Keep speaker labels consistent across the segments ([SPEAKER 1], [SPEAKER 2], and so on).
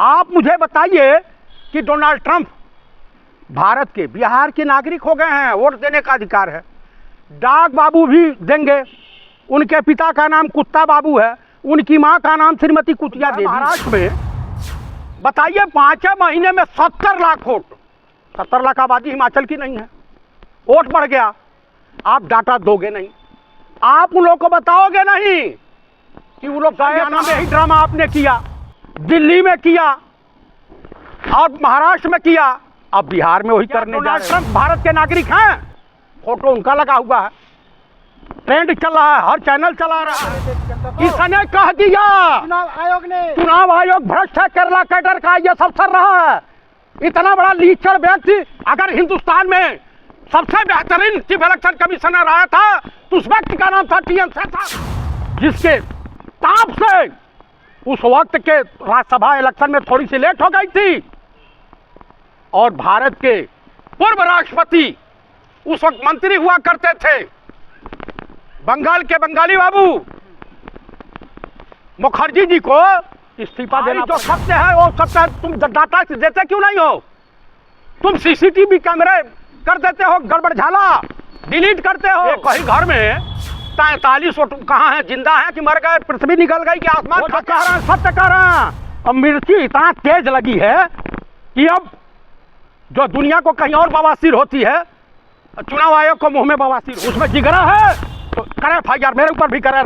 [SPEAKER 1] आप मुझे बताइए कि डोनाल्ड ट्रंप भारत के बिहार के नागरिक हो गए हैं, वोट देने का अधिकार है, डाक बाबू भी देंगे। उनके पिता का नाम कुत्ता बाबू है, उनकी मां का नाम श्रीमती कुतिया देवी। महाराष्ट्र में बताइए 5 महीने में 70 लाख वोट, 70 लाख आबादी हिमाचल की नहीं है, वोट बढ़ गया। आप डाटा दोगे नहीं, आप उन लोगों को बताओगे नहीं कि वो लोग हरियाणा में ही ड्रामा आपने किया, दिल्ली में किया और महाराष्ट्र में किया, अब बिहार में वही करने जा रहे हैं। ट्रंप भारत के नागरिक हैं, फोटो उनका लगा हुआ है, ट्रेंड चल रहा है, हर चैनल चला रहा है। किसने कह दिया? चुनाव आयोग भ्रष्ट है, केरला कैडर का ये अफसर रहा है। इतना बड़ा लीचड़ व्यक्ति अगर हिंदुस्तान में सबसे बेहतरीन चीफ इलेक्शन कमिश्नर आया था तो उस व्यक्ति का नाम था टीएन शेषन, जिसके ताप से उस वक्त के राज्यसभा इलेक्शन में थोड़ी सी लेट हो गई थी और भारत के पूर्व राष्ट्रपति उस वक्त मंत्री हुआ करते थे, बंगाल के बंगाली बाबू मुखर्जी जी को इस्तीफा देना। जो सत्य है वो सत्य है, तुम डाटा देते क्यों नहीं हो? तुम सीसीटीवी कैमरे कर देते हो, गड़बड़ झाला डिलीट करते हो। कहीं घर में 43 वोट कहाँ है, जिंदा है कि मर गए, पृथ्वी निकल गई कि आसमान? सत्य कह रहा है। अब मिर्ची इतना तेज लगी है कि अब जो दुनिया को कहीं और बवासीर होती है, चुनाव आयोग को मुंह में बवासीर, उसमें जिगरा है तो करे FIR, मेरे ऊपर भी करे,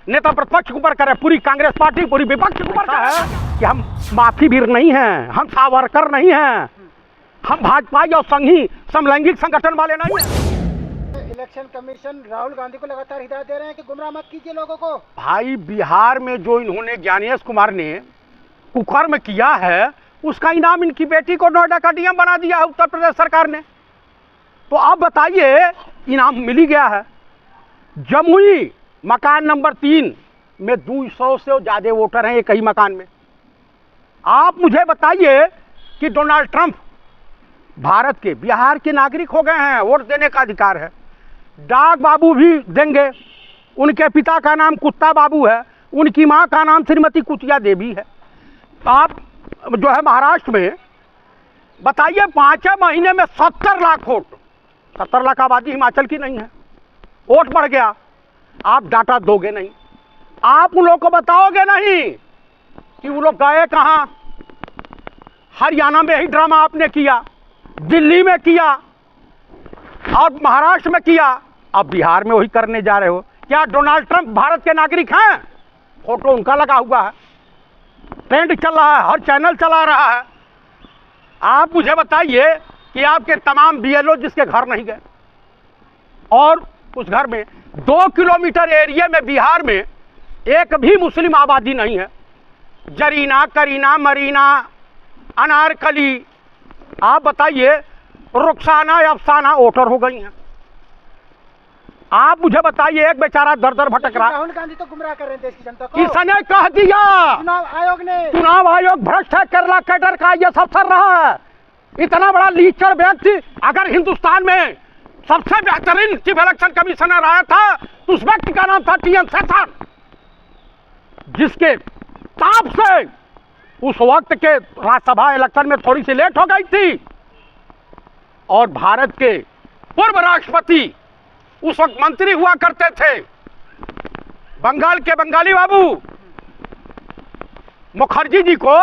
[SPEAKER 1] नेता प्रतिपक्ष के ऊपर करे, पूरी कांग्रेस पार्टी पूरी विपक्ष के ऊपर है कि हम माफी वीर नहीं हैं, हम सावरकर नहीं हैं, हम भाजपाई और संघी समलैंगिक संगठन वाले नहीं हैं।
[SPEAKER 2] इलेक्शन कमीशन राहुल गांधी को लगातार हिदायत दे रहे हैं कि गुमराह मत कीजिए लोगों को।
[SPEAKER 1] भाई बिहार में जो इन्होंने ज्ञानेश कुमार ने कुकर्म किया है उसका इनाम इनकी बेटी को नोएडा का डीएम बना दिया है उत्तर प्रदेश सरकार ने। तो आप बताइए, इनाम मिल ही गया है। जमुई मकान नंबर 3 में 200 से ज्यादा वोटर हैं एक ही मकान में। आप मुझे बताइए कि डोनाल्ड ट्रंप भारत के बिहार के नागरिक हो गए हैं, वोट देने का अधिकार है, डाक बाबू भी देंगे। उनके पिता का नाम कुत्ता बाबू है, उनकी मां का नाम श्रीमती कुतिया देवी है। आप जो है महाराष्ट्र में बताइए 5 महीने में 70 लाख वोट, 70 लाख आबादी हिमाचल की नहीं है, वोट बढ़ गया। आप डाटा दोगे नहीं, आप उन लोगों को बताओगे नहीं कि वो लोग गए कहाँ, हरियाणा में ही ड्रामा आपने किया, दिल्ली में किया और महाराष्ट्र में किया, अब बिहार में वही करने जा रहे हो। क्या डोनाल्ड ट्रंप भारत के नागरिक हैं? फोटो उनका लगा हुआ है, ट्रेंड चल रहा है, हर चैनल चला रहा है। आप मुझे बताइए कि आपके तमाम BLO जिसके घर नहीं गए और उस घर में 2 किलोमीटर एरिया में बिहार में एक भी मुस्लिम आबादी नहीं है। जरीना, करीना, मरीना, अनारकली, आप बताइए रुखसाना अफसाना वोटर हो गई हैं। आप मुझे बताइए, एक बेचारा दर दर भटक रहा।
[SPEAKER 2] राहुल गांधी तो गुमराह कर रहे हैं देश की जनता को।
[SPEAKER 1] किसने कह दिया? चुनाव आयोग भ्रष्ट है, केरला कैडर का ये अफसर रहा है। इतना बड़ा लीचड़ व्यक्ति अगर हिंदुस्तान में सबसे बेहतरीन चीफ इलेक्शन कमिश्नर आया था तो उस व्यक्ति का नाम था टीएन शेषन, जिसके ताप से उस वक्त के राज्यसभा इलेक्शन में थोड़ी सी लेट हो गई थी और भारत के पूर्व राष्ट्रपति उस वक्त मंत्री हुआ करते थे, बंगाल के बंगाली बाबू मुखर्जी जी को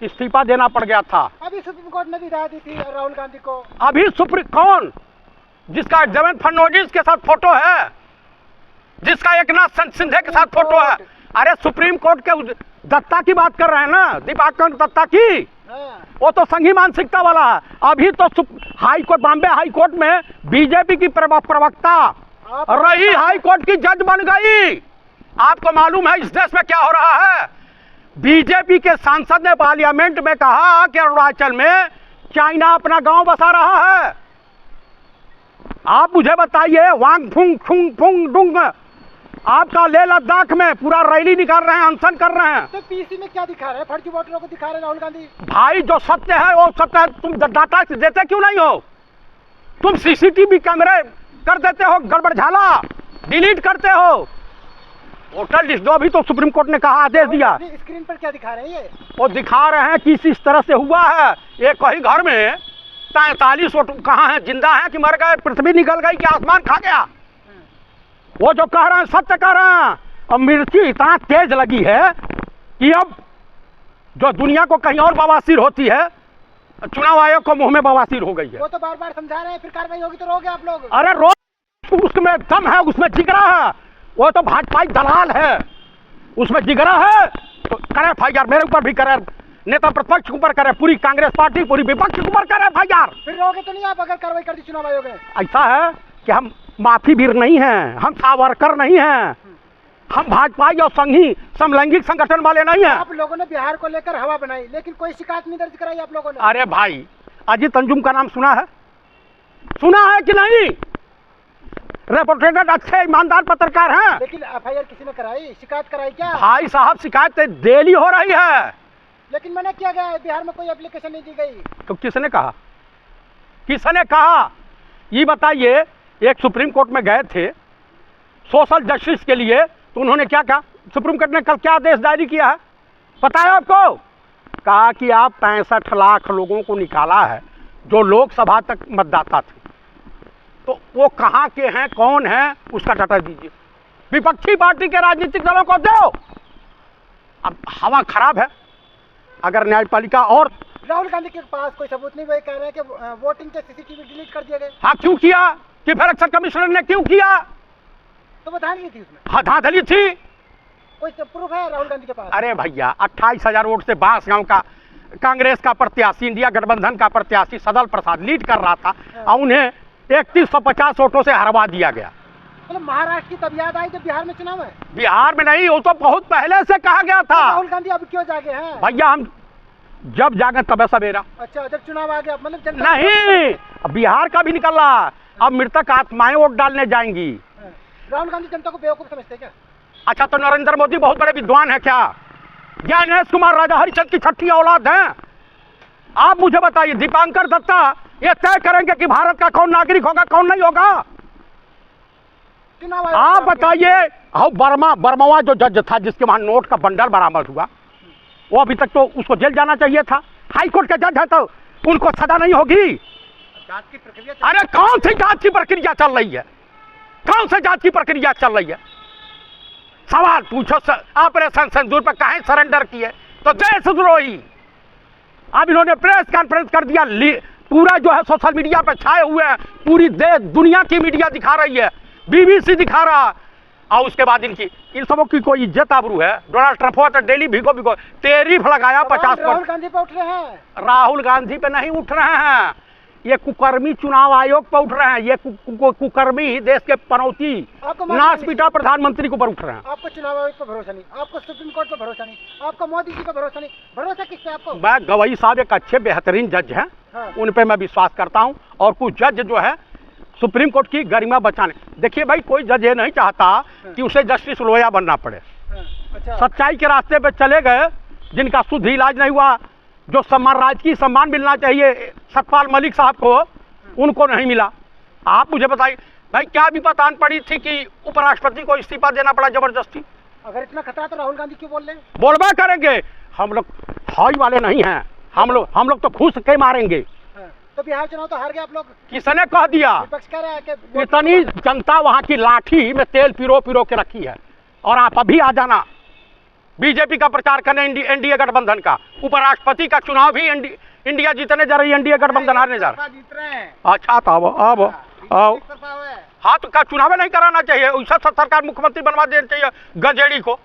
[SPEAKER 1] इस्तीफा देना पड़ गया था।
[SPEAKER 2] अभी सुप्रीम कोर्ट ने भी हिदायत दी थी राहुल गांधी को।
[SPEAKER 1] अभी सुप्रीम कौन, जिसका देवेंद्र फडणवीस के साथ फोटो है, जिसका एकनाथ शिंदे के साथ फोटो है? अरे सुप्रीम कोर्ट के दत्ता की बात कर रहे हैं ना, दीपांकर दत्ता की, वो तो संघी मानसिकता वाला है। अभी तो high court, Bombay high court में बीजेपी की प्रवक्ता रही, हाई कोर्ट की जज बन गई। आपको मालूम है इस देश में क्या हो रहा है? बीजेपी के सांसद ने पार्लियामेंट में कहा कि अरुणाचल में चाइना अपना गांव बसा रहा है। आप मुझे बताइए, वांग फुंग फुंग फुंग डुंग, आपका लेह लद्दाख में पूरा रैली निकाल रहे हैं, अनशन कर रहे हैं।
[SPEAKER 2] तो पीसी में क्या दिखा रहे हैं? फर्जी वोटरों को दिखा रहे हैं राहुल गांधी।
[SPEAKER 1] भाई जो सत्य है वो सत्य है, तुम डाटा देते क्यों नहीं हो? तुम सीसीटीवी कैमरे कर देते हो, गड़बड़ झाला डिलीट करते हो। वोटर लिस्ट दो, अभी तो सुप्रीम कोर्ट ने कहा, आदेश दिया।
[SPEAKER 2] स्क्रीन पर क्या दिखा रहे हैं ये?
[SPEAKER 1] वो दिखा रहे हैं कि इस तरह से हुआ है। एक ही घर में 43 वोट कहाँ है, जिंदा है कि मर गए, पृथ्वी निकल गई कि आसमान खा गया। वो जो कह रहे हैं सत्य कह रहे हैं। और मिर्ची इतना तेज लगी है कि अब जो दुनिया को कहीं और बवासीर होती है, चुनाव आयोग को मुंह में बवासीर हो गई है।
[SPEAKER 2] वो तो बार बार समझा रहे हैं, फिर कार्रवाई होगी तो रोगे आप लोग।
[SPEAKER 1] अरे रोज उसमें दम है, उसमें जिगरा है। वो तो भाजपाई दलाल है, उसमें जिगरा है तो करे एफआईआर, मेरे ऊपर भी करे, नेता प्रतिपक्ष के ऊपर करे, पूरी कांग्रेस पार्टी, पूरी विपक्ष के ऊपर करे एफआईआर।
[SPEAKER 2] फिर रोगे तो नहीं आप अगर कार्रवाई कर दी चुनाव आयोग ने?
[SPEAKER 1] ऐसा है कि हम माफी वीर नहीं हैं, हम सावरकर नहीं हैं, हम भाजपाई और संघी समलैंगिक संगठन वाले नहीं हैं।
[SPEAKER 2] आप लोगों ने बिहार को लेकर हवा बनाई, लेकिन कोई शिकायत नहीं दर्ज कराई आप लोगों ने।
[SPEAKER 1] अरे भाई, अजीत अंजुम का नाम सुना है? सुना है कि नहीं? रेपुटेटेड अच्छे ईमानदार पत्रकार हैं।
[SPEAKER 2] लेकिन एफआईआर किसी ने कराई, शिकायत कराई क्या?
[SPEAKER 1] भाई साहब, शिकायत डेली हो रही है।
[SPEAKER 2] लेकिन मैंने किया गया है, बिहार में कोई एप्लीकेशन नहीं दी गई।
[SPEAKER 1] तो किसने कहा? किसने कहा? ये बताइए। एक सुप्रीम कोर्ट में गए थे सोशल जस्टिस के लिए, तो उन्होंने क्या कहा? सुप्रीम कोर्ट ने कल क्या आदेश जारी किया है पता है आपको? कहा कि आप 65 लाख लोगों को निकाला है जो लोकसभा तक मतदाता थे, तो वो कहाँ के हैं, कौन है, उसका डाटा दीजिए। विपक्षी पार्टी के राजनीतिक दलों को दो। अब हवा खराब है। अगर न्यायपालिका और
[SPEAKER 2] राहुल गांधी के पास कोई सबूत नहीं, वही कह रहे हैं कि वोटिंग के सीसीटीवी डिलीट कर दिए गए।
[SPEAKER 1] हाँ, क्यों किया? कि इलेक्शन कमिश्नर ने क्यों किया?
[SPEAKER 2] तो वो धांधली थी उसमें।
[SPEAKER 1] हाँ, धांधली थी।
[SPEAKER 2] कोई प्रूफ है राहुल गांधी के पास?
[SPEAKER 1] अरे भैया, 28,000 वोट से बांसगांव का कांग्रेस का प्रत्याशी, इंडिया गठबंधन का प्रत्याशी सदल प्रसाद लीड कर रहा था और उन्हें 3150 वोटों से हरवा दिया गया।
[SPEAKER 2] मतलब महाराष्ट्र की तब याद आई जब बिहार में चुनाव है?
[SPEAKER 1] बिहार में नहीं, वो तो बहुत पहले से कहा गया था।
[SPEAKER 2] राहुल गांधी अब क्यों जागे हैं?
[SPEAKER 1] भैया, हम जब जागे तब सवेरा।
[SPEAKER 2] अच्छा, जब चुनाव आ गया मतलब
[SPEAKER 1] नहीं, अब बिहार का भी निकल रहा। अब मृतक आत्माएं वोट डालने जाएंगी।
[SPEAKER 2] राहुल गांधी जनता को बेवकूफ समझते क्या?
[SPEAKER 1] अच्छा, तो नरेंद्र मोदी बहुत बड़े विद्वान है क्या? ज्ञानेश कुमार राजा हरिचंद की छठी औलाद हैं। आप मुझे बताइए, दीपांकर दत्ता ये तय करेंगे कि भारत का कौन नागरिक होगा, कौन नहीं होगा?
[SPEAKER 2] चुनाव
[SPEAKER 1] आप बताइए। हाँ, बर्मा जो जज था, जिसके वहां नोट का बंडल बरामद हुआ, वो अभी तक तो उसको जेल जाना चाहिए था। हाई कोर्ट का जज है तो उनको सजा नहीं होगी?
[SPEAKER 2] जांच की प्रक्रिया।
[SPEAKER 1] अरे कौन सी जांच की प्रक्रिया चल रही है? कौन सी जांच की प्रक्रिया चल रही है? सवाल पूछो। ऑपरेशन सिंदूर पर काहे सरेंडर किए? तो देशद्रोही। अब इन्होंने प्रेस कॉन्फ्रेंस कर दिया, पूरा जो है सोशल मीडिया पर छाए हुए हैं, पूरी देश दुनिया की मीडिया दिखा रही है, बीबीसी दिखा रहा। और उसके बाद इन सबों की कोई इज्जत आबरू है? डोनाल्ड ट्रंप हो तो डेली भिगो तेरीफ लगाया 50%।
[SPEAKER 2] राहुल गांधी पे उठ रहे हैं।
[SPEAKER 1] राहुल गांधी पे नहीं उठ रहे हैं, ये कुकर्मी चुनाव आयोग पर उठ रहे हैं। ये कुकर्मी देश के पनौती नाश पीटा प्रधानमंत्री के ऊपर उठ रहे हैं।
[SPEAKER 2] आपको चुनाव आयोग पर भरोसा नहीं, आपको सुप्रीम कोर्ट पर भरोसा नहीं, आपको मोदी जी पर भरोसा नहीं, भरोसा किस पे आपको?
[SPEAKER 1] मैं गवई साहब एक अच्छे बेहतरीन जज हैं।
[SPEAKER 2] हाँ।
[SPEAKER 1] उन पे मैं विश्वास करता हूं। और कुछ जज जो है सुप्रीम कोर्ट की गरिमा बचाने। देखिए भाई, कोई जज ये नहीं चाहता कि उसे जस्टिस लोया बनना पड़े।
[SPEAKER 2] अच्छा।
[SPEAKER 1] सच्चाई के रास्ते पे चले गए, जिनका शुद्ध इलाज नहीं हुआ, जो सम्मान राजकीय सम्मान मिलना चाहिए सतपाल मलिक साहब को, उनको नहीं मिला। आप मुझे बताइए भाई, क्या विपत आन पड़ी थी कि उपराष्ट्रपति को इस्तीफा देना पड़ा जबरदस्ती?
[SPEAKER 2] अगर इतना खतरा तो राहुल गांधी क्यों बोल रहे हैं?
[SPEAKER 1] बोलबा करेंगे। हम लोग हाई वाले नहीं हैं, हम लोग तो खुश के मारेंगे।
[SPEAKER 2] तो बिहार चुनाव तो हार गए आप लोग।
[SPEAKER 1] किसने कह दिया?
[SPEAKER 2] विपक्ष कह रहा है कि
[SPEAKER 1] इतनी जनता वहां की लाठी में तेल पिरो के रखी है। और आप अभी आ जाना बीजेपी का प्रचार करने, एनडीए गठबंधन का। उपराष्ट्रपति का चुनाव भी इंडिया जीतने जा रही है, एनडीए गठबंधन हारने जा रहा है। अच्छा, तो अब हाँ, तो क्या चुनाव नहीं कराना चाहिए? ऐसा सरकार मुख्यमंत्री बनवा देना चाहिए गजेड़ी को।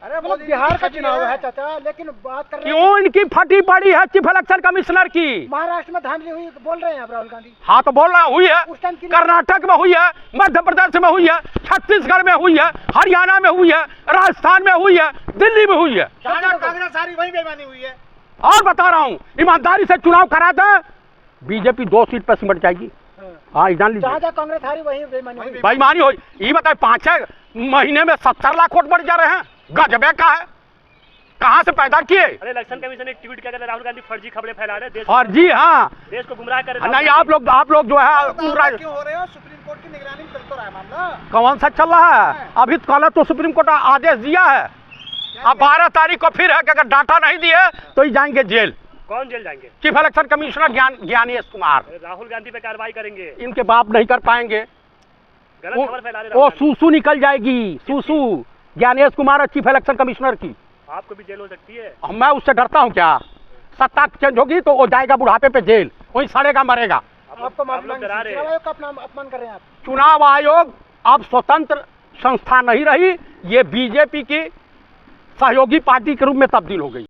[SPEAKER 2] अरे मतलब बिहार का चुनाव है चाचा, लेकिन बात कर रहे हैं
[SPEAKER 1] क्यों इनकी फटी पड़ी है चीफ इलेक्शन कमिश्नर की?
[SPEAKER 2] महाराष्ट्र में धांधली हुई बोल रहे हैं आप राहुल गांधी।
[SPEAKER 1] हाँ, तो बोल रहा हुई है।
[SPEAKER 2] उस टाइम
[SPEAKER 1] कर्नाटक में हुई है, मध्य प्रदेश में हुई है, छत्तीसगढ़ में हुई है, हरियाणा में हुई है, राजस्थान में हुई है, दिल्ली में हुई है।
[SPEAKER 2] कांग्रेस सारी वही बेईमानी हुई है।
[SPEAKER 1] और बता रहा हूँ, ईमानदारी से चुनाव करा दे, बीजेपी 2 सीट पर सिमट जाएगी। हाँ, जान लीजिए।
[SPEAKER 2] जहाँ कांग्रेस हारी वही बेईमानी हुई।
[SPEAKER 1] बेईमानी हो। ये बताए 5 महीने में 70 लाख वोट बढ़ जा रहे हैं। गजबे का है। कहाँ से पैदा किए?
[SPEAKER 3] अरे इलेक्शन कमीशन ने एक ट्वीट किया था, राहुल गांधी फर्जी खबरें फैला रहे हैं,
[SPEAKER 1] फर्जी, हाँ,
[SPEAKER 3] देश को गुमराह कर रहे हैं।
[SPEAKER 1] नहीं, आप लोग जो है पूरा
[SPEAKER 2] क्यों हो रहे हो? सुप्रीम कोर्ट की निगरानी में चल तो रहा है मामला।
[SPEAKER 1] कौन सा चल रहा है? अभी कल तो सुप्रीम कोर्ट ने आदेश दिया है, अब 12 तारीख को फिर है कि अगर डाटा नहीं दिए तो ही जाएंगे जेल।
[SPEAKER 3] कौन जेल जाएंगे?
[SPEAKER 1] Chief election commissioner Gyanesh Kumar.
[SPEAKER 3] Rahul Gandhi पे कार्रवाई करेंगे।
[SPEAKER 1] इनके बाप नहीं कर पाएंगे,
[SPEAKER 3] गलत खबर फैला रहे
[SPEAKER 1] वो सूसू निकल जाएगी, सूसू ज्ञानेश कुमार और चीफ इलेक्शन कमिश्नर की।
[SPEAKER 3] आपको भी जेल हो सकती है।
[SPEAKER 1] मैं उससे डरता हूँ क्या? सत्ता चेंज होगी तो वो जाएगा बुढ़ापे पे जेल, वहीं सड़ेगा मरेगा।
[SPEAKER 2] आपको मामला
[SPEAKER 3] डरा रहे
[SPEAKER 2] चुनाव
[SPEAKER 3] हैं।
[SPEAKER 2] आयोग का अपना अपमान कर रहे हैं आप।
[SPEAKER 1] चुनाव आयोग अब स्वतंत्र संस्था नहीं रही, ये बीजेपी की सहयोगी पार्टी के रूप में तब्दील हो गई।